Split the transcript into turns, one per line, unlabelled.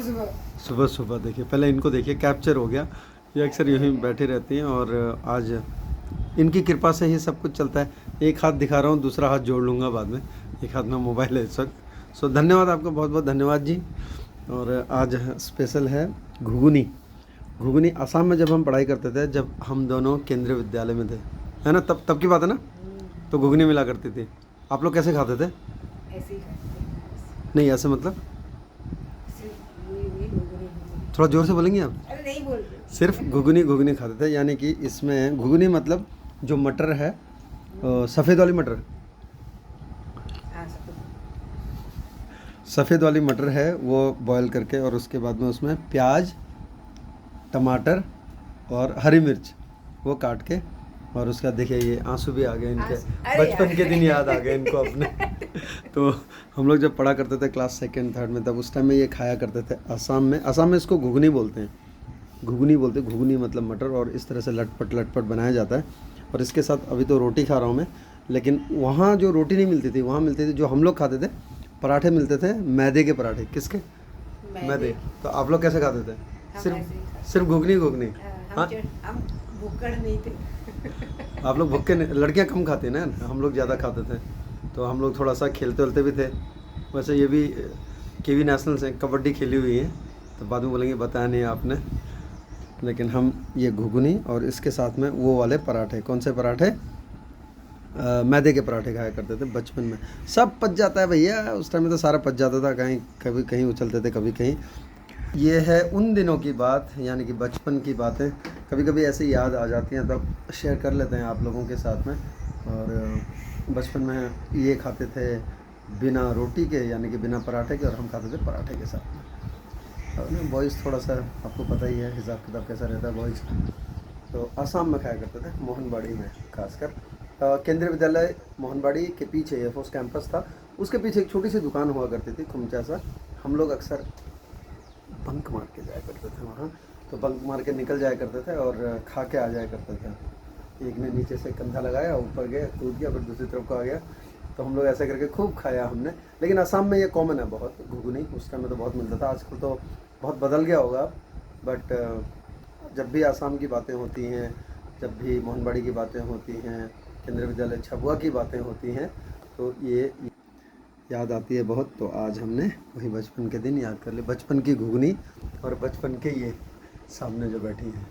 सुबह सुबह देखिए, पहले इनको देखिए, कैप्चर हो गया। ये अक्सर यूँ बैठी रहती हैं और आज इनकी कृपा से ही सब कुछ चलता है। एक हाथ दिखा रहा हूँ, दूसरा हाथ जोड़ लूँगा बाद में। एक हाथ में मोबाइल है इस वक्त। सो धन्यवाद आपका, बहुत बहुत धन्यवाद जी। और आज स्पेशल है घुगनी। घुगनी असम में जब हम पढ़ाई करते थे, जब हम दोनों केंद्रीय विद्यालय में थे, है ना, तब की बात है ना, तो घुगनी मिला करती थी। आप लोग कैसे खाते थे?
ऐसे ही खाते थे।
नहीं ऐसे मतलब
सिर्फ वही घुगनी।
थोड़ा ज़ोर से बोलेंगे आप?
अरे नहीं बोल रहे।
सिर्फ घुगनी घुगनी खाते थे, यानी कि इसमें घुगनी मतलब जो मटर है, सफ़ेद वाली मटर,
हाँ, सब
सफ़ेद वाली मटर है, वो बॉईल करके और उसके बाद में उसमें प्याज, टमाटर और हरी मिर्च वो काट के, और उसका देखिए ये आंसू भी आ गए इनके,
अरे
बचपन के दिन याद आ गए इनको अपने। तो हम लोग जब पढ़ा करते थे क्लास सेकंड थर्ड में, तब उस टाइम में ये खाया करते थे। असम में इसको घुगनी बोलते हैं। घुगनी बोलते हैं, घुगनी मतलब मटर, और इस तरह से लटपट लटपट बनाया जाता है। और इसके साथ अभी तो रोटी खा रहा हूँ मैं, लेकिन वहाँ जो रोटी नहीं मिलती थी, वहाँ मिलती थी जो हम लोग खाते थे, पराठे मिलते थे, मैदे के पराठे। किसके? मैदे। तो आप लोग कैसे खाते थे? सिर्फ घुगनी घुगनी? हाँ,
हम भुक्कड़ नहीं थे।
आप लोग भुक्के लड़कियां कम खाती हैं ना, हम लोग ज़्यादा खाते थे। तो हम लोग थोड़ा सा खेलते वेलते भी थे। वैसे ये भी केवी नेशनल से कबड्डी खेली हुई है, तो बाद में बोलेंगे बताया नहीं आपने। लेकिन हम ये घुगनी और इसके साथ में वो वाले पराठे, कौन से पराठे? मैदे के पराठे खाया करते थे बचपन में। सब पच जाता है भैया, उस टाइम में तो सारा पच जाता था, कहीं कभी कहीं उछलते थे, कभी कहीं। ये है उन दिनों की बात, यानी कि बचपन की बातें। कभी कभी ऐसे याद आ जाती हैं, तब शेयर कर लेते हैं आप लोगों के साथ में। और बचपन में ये खाते थे बिना रोटी के, यानी कि बिना पराठे के, और हम खाते थे पराठे के साथ में। और ना बॉयज़ थोड़ा सा आपको पता ही है हिसाब किताब कैसा रहता है बॉयज़। तो आसाम में खाया करते थे, मोहनबाड़ी में खासकर। केंद्रीय विद्यालय मोहनबाड़ी के पीछे एयरफोर्स कैंपस था, उसके पीछे एक छोटी सी दुकान हुआ करती थी, खुमचा सा। हम लोग अक्सर बंक मार के जाया करते थे वहाँ। तो बंक मार के निकल जाया करते थे और खा के आ जाया करते थे। एक ने नीचे से कंधा लगाया, ऊपर गया, कूद गया, फिर दूसरी तरफ को आ गया। तो हम लोग ऐसे करके खूब खाया हमने। लेकिन असम में ये कॉमन है बहुत, घुगनी। उस टाइम में तो बहुत मिलता था, आजकल तो बहुत बदल गया होगा। बट जब भी आसाम की बातें होती हैं, जब भी मोहनबाड़ी की बातें होती हैं, केंद्रीय विद्यालय छबुआ की बातें होती हैं, तो ये याद आती है बहुत। तो आज हमने वही बचपन के दिन याद कर लिए, बचपन की घुगनी और बचपन के ये सामने जो बैठी हैं।